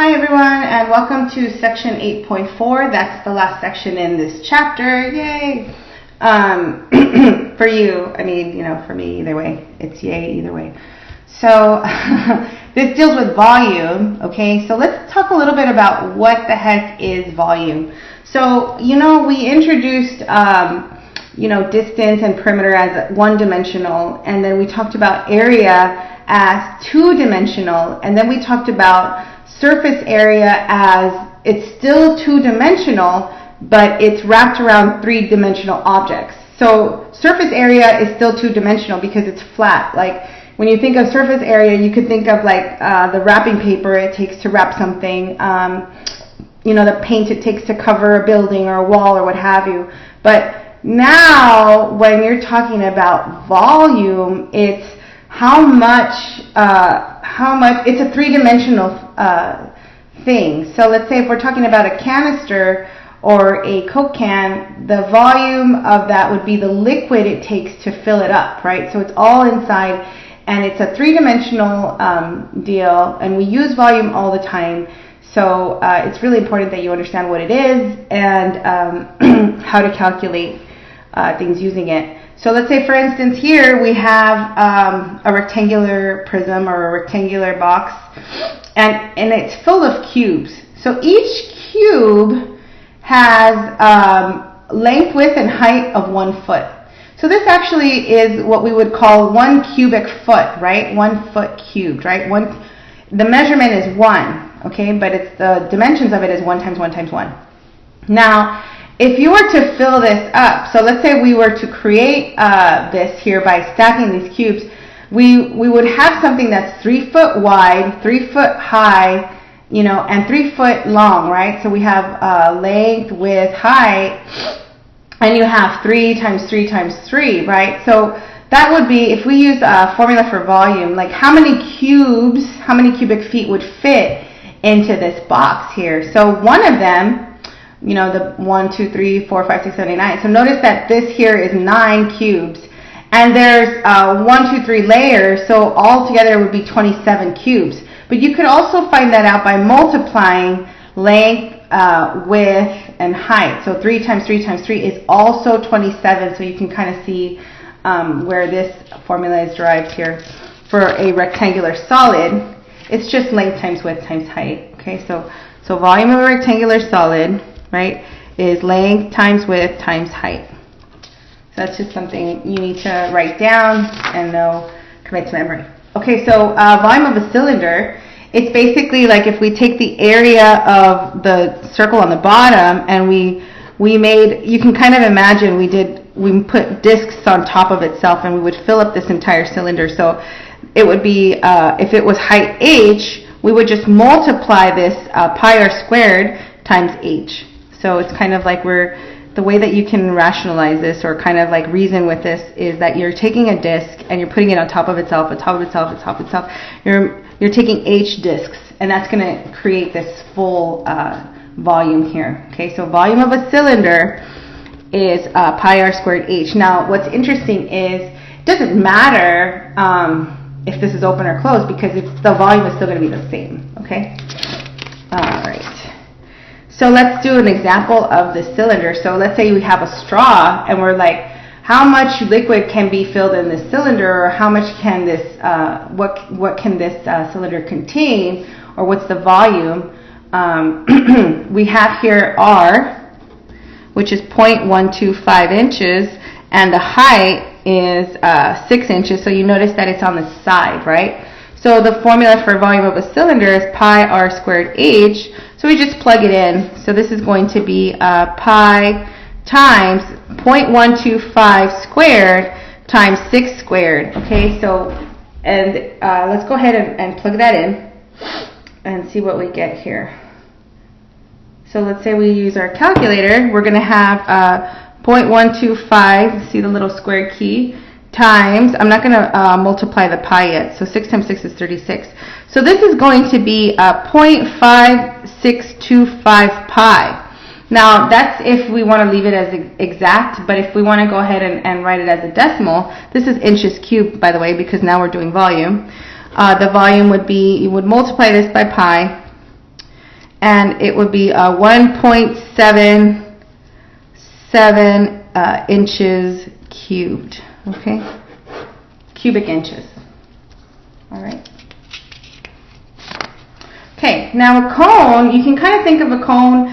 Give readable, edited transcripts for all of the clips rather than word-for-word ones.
Hi everyone, and welcome to section 8.4. That's the last section in this chapter. Yay! For you, for me, either way. It's yay either way. So this deals with volume, okay? So let's talk a little bit about what the heck is volume. So, we introduced, distance and perimeter as one-dimensional, and then we talked about area as two-dimensional, and then we talked about surface area as it's still two-dimensional, but it's wrapped around three-dimensional objects. So surface area is still two-dimensional because it's flat. Like when you think of surface area, you could think of like the wrapping paper it takes to wrap something, the paint it takes to cover a building or a wall or what have you. But now when you're talking about volume, it's how much it's a three-dimensional thing. So let's say if we're talking about a canister or a Coke can, the volume of that would be the liquid it takes to fill it up, right? So it's all inside, and it's a three-dimensional deal, and we use volume all the time. So it's really important that you understand what it is and how to calculate things using it. So let's say, for instance, here we have a rectangular prism or a rectangular box, and it's full of cubes. So each cube has length, width, and height of 1 foot. So this actually is what we would call 1 cubic foot, right? 1 foot cubed, right? The measurement is 1, okay? But it's the dimensions of it is 1 times 1 times 1. Now, if you were to fill this up, so let's say we were to create this here by stacking these cubes, we would have something that's 3 foot wide, 3 foot high, and 3 foot long, right? So we have length, width, height, and you have 3 times 3 times 3, right? So that would be, if we use a formula for volume, like how many cubic feet would fit into this box here. So one of them, the 1, 2, 3, 4, 5, 6, 7, 8, 9. So notice that this here is 9 cubes. And there's 1, 2, 3 layers, so altogether it would be 27 cubes. But you could also find that out by multiplying length, width, and height. So 3 times 3 times 3 is also 27, so you can kind of see where this formula is derived here. For a rectangular solid, it's just length times width times height. Okay, so volume of a rectangular solid, right, is length times width times height. So that's just something you need to write down and know, commit to memory. Okay, so volume of a cylinder, it's basically like if we take the area of the circle on the bottom and we made, you can kind of imagine we put discs on top of itself and we would fill up this entire cylinder. So it would be, if it was height h, we would just multiply this pi r squared times h. So it's kind of like the way that you can rationalize this or kind of like reason with this is that you're taking a disk and you're putting it on top of itself, on top of itself, on top of itself. You're taking h disks, and that's going to create this full volume here. Okay, so volume of a cylinder is pi r squared h. Now, what's interesting is it doesn't matter if this is open or closed because the volume is still going to be the same. Okay. All right. So let's do an example of the cylinder. So let's say we have a straw and we're like, how much liquid can be filled in this cylinder, or how much can this, what can this cylinder contain, or what's the volume? We have here R, which is 0.125 inches, and the height is 6 inches. So you notice that it's on the side, right? So the formula for volume of a cylinder is pi r squared h. So we just plug it in. So this is going to be pi times 0.125 squared times 6 squared. Okay, so, and let's go ahead and plug that in and see what we get here. So let's say we use our calculator. We're going to have 0.125, see the little square key, times, I'm not going to multiply the pi yet, so 6 times 6 is 36. So this is going to be 0.5625 pi. Now that's if we want to leave it as exact, but if we want to go ahead and write it as a decimal, this is inches cubed, by the way, because now we're doing volume. The volume would be, you would multiply this by pi, and it would be 1.77 inches cubed. Okay, cubic inches. All right. Okay, now a cone, you can kind of think of a cone,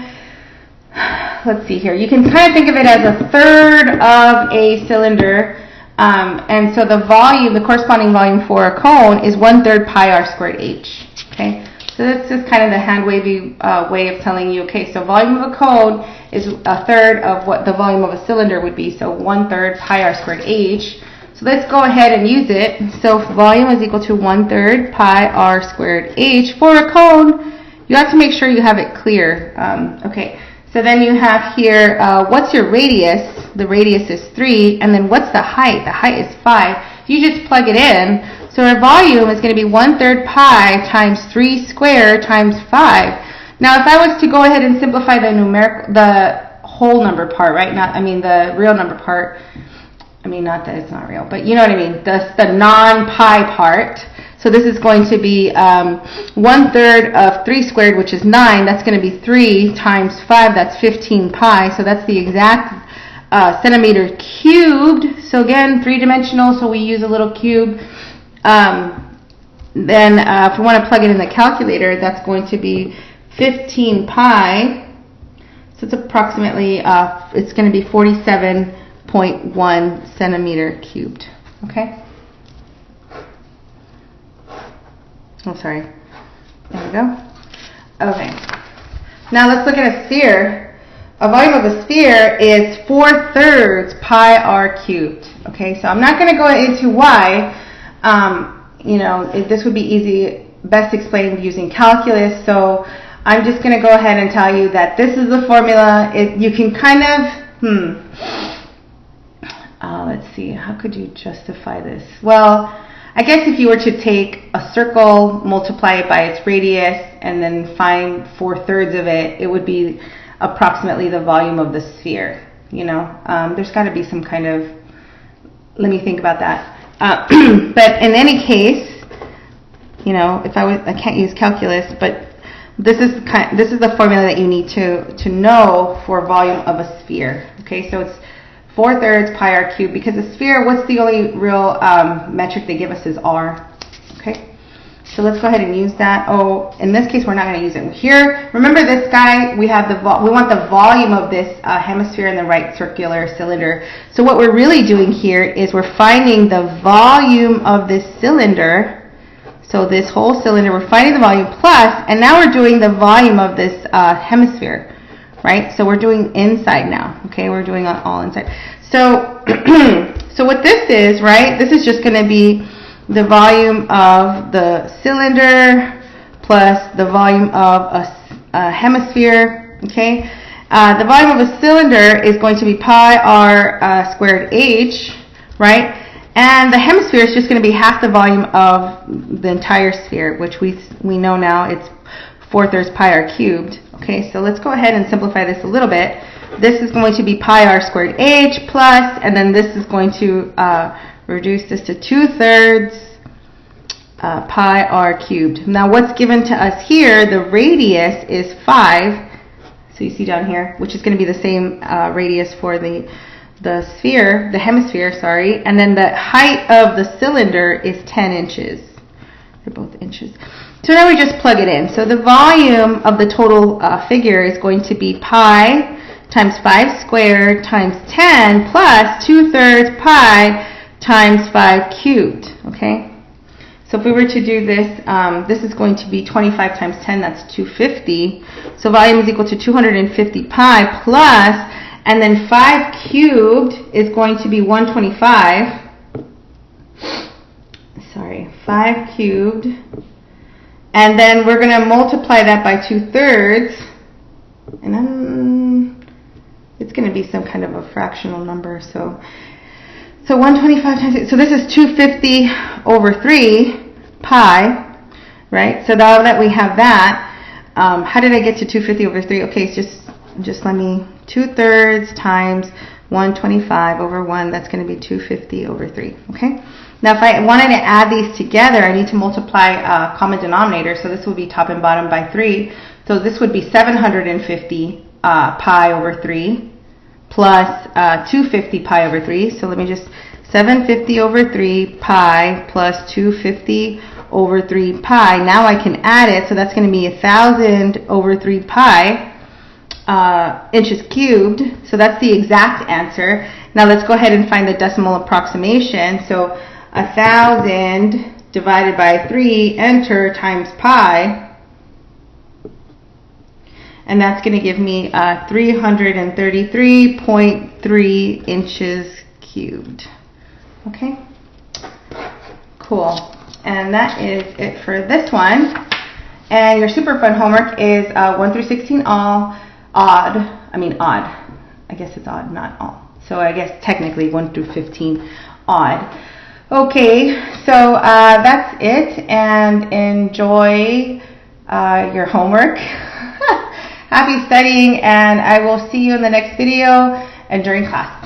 let's see here, you can kind of think of it as a third of a cylinder, and so the volume, the corresponding volume for a cone is 1/3 pi r squared h. Okay, so that's just kind of the hand wavy way of telling you, okay, so volume of a cone is a third of what the volume of a cylinder would be, so 1/3 pi r squared h. So let's go ahead and use it. So volume is equal to 1/3 pi r squared h. For a cone, you have to make sure you have it clear. Okay, so then you have here, what's your radius? The radius is 3, and then what's the height? The height is 5. You just plug it in. So our volume is going to be 1/3 pi times 3 squared times 5. Now, if I was to go ahead and simplify the whole number part, right? The real number part. Not that it's not real, but you know what I mean. The non-pi part. So this is going to be 1/3 of 3 squared, which is 9. That's going to be 3 times 5. That's 15 pi. So that's the exact centimeter cubed. So again, three-dimensional, so we use a little cube. Then if we want to plug it in the calculator, that's going to be 15 pi. So it's approximately, it's going to be 47.1 centimeter cubed. Okay? Oh, sorry. There we go. Okay. Now let's look at a sphere. A volume of a sphere is 4/3 pi r cubed. Okay, so I'm not going to go into why. This would be best explained using calculus. So I'm just going to go ahead and tell you that this is the formula. You can kind of, let's see, how could you justify this? Well, I guess if you were to take a circle, multiply it by its radius, and then find 4/3 of it, it would be approximately the volume of the sphere. There's got to be some kind of, let me think about that. But in any case, if I can't use calculus, but this is the formula that you need to know for volume of a sphere. Okay, so it's 4/3 pi r cubed, because a sphere, what's the only real metric they give us is r. Okay, so let's go ahead and use that. Oh, in this case, we're not going to use it here. Remember this guy? We want the volume of this hemisphere in the right circular cylinder. So what we're really doing here is we're finding the volume of this cylinder. So this whole cylinder, we're finding the volume plus, and now we're doing the volume of this hemisphere, right? So we're doing inside now, okay? We're doing all inside. So, so what this is, right? This is just going to be the volume of the cylinder plus the volume of a hemisphere, okay? The volume of a cylinder is going to be pi r squared h, right? And the hemisphere is just going to be half the volume of the entire sphere, which we know now it's 4/3 pi r cubed. Okay, so let's go ahead and simplify this a little bit. This is going to be pi r squared h plus, and then this is going to reduce this to 2/3 pi r cubed. Now what's given to us here, the radius is 5. So you see down here, which is going to be the same radius for the sphere, the hemisphere, sorry, and then the height of the cylinder is 10 inches. They're both inches. So now we just plug it in. So the volume of the total figure is going to be pi times 5 squared times 10 plus 2/3 pi times 5 cubed. Okay. So if we were to do this, this is going to be 25 times 10, that's 250. So volume is equal to 250 pi plus, and then 5 cubed is going to be 125. Sorry, 5 cubed. And then we're going to multiply that by 2/3. And then it's going to be some kind of a fractional number. So 125 times, so this is 250 over 3 pi, right? So now that we have that, how did I get to 250 over 3? Okay, it's just let me, 2/3 times 125 over 1, that's going to be 250 over 3, okay? Now if I wanted to add these together, I need to multiply a common denominator, so this would be top and bottom by 3. So this would be 750 pi over 3 plus 250 pi over 3. So let me just, 750 over 3 pi plus 250 over 3 pi. Now I can add it, so that's going to be 1,000 over 3 pi inches cubed. So that's the exact answer. Now let's go ahead and find the decimal approximation. So 1,000 divided by 3, enter, times pi. And that's going to give me 333.3 inches cubed. Okay? Cool. And that is it for this one. And your super fun homework is 1 through 16 all, odd. I guess it's odd, not all. So I guess technically 1 through 15 odd. Okay, so that's it. And enjoy your homework. Happy studying, and I will see you in the next video and during class.